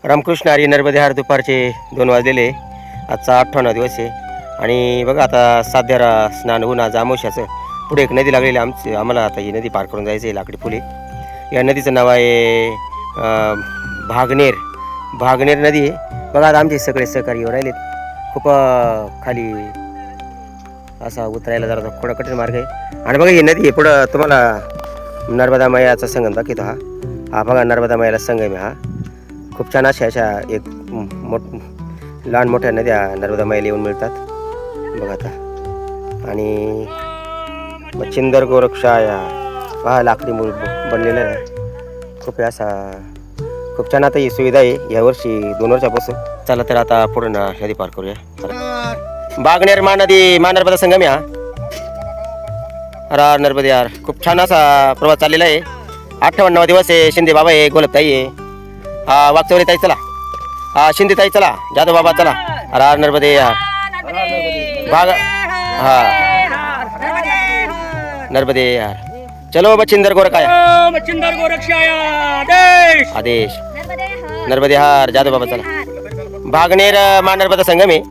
रामकृष्ण हरी नर्मदे हार दुपारचे 2 वाजलेले. आजचा 58वा दिवस आहे आणि बघा आता साध्यारा स्नान होऊन आज अमावस्याचं पुढे एक नदी लागलेली आम्हाला आता ही नदी पार करून जायचं आहे लाकडी फुले. या नदीचं नाव आहे भागनेर नदी आहे. बघा आता आमचे सगळे सहकारी येऊ राहिलेत. खूप खाली असा उतरायला जरा थोडा कठीण मार्ग आहे. आणि बघा ही नदी आहे पुढं तुम्हाला नर्मदा मैयाचा संगम दाखवतो. हा बघा नर्मदा मैयाला संगम आहे. हा खूप छान अशा एक लहान मोठ्या नद्या नर्मदा मैयाला येऊन मिळतात बघा आता. आणि मच्छिंदर गोरक्षाया पहा लाकडी मूळ बनलेलं आहे. खूप असा खूप छान आता ही सुविधा आहे यावर्षी 2 वर्षापासून. चला तर आता पुढे नदी पार करूया. बागनेर महानर्मदा संगम आहे. हा नर्मदे यार खूप छान असा प्रवास चाललेला आहे. 58वा दिवस आहे. शिंदे बाबा आहे, गोलपताई आहे, हा वागचौरे ताई चला, हा शिंदे ताई चला, जाधव बाबा चला. नर्मदे यार भाग हा नर्मदे यार. चलो मच्छिंदर गोरखाया आदेश नर्मदे हार जाधव बाबा चला. भागनेर महानर्मदा संगम आहे.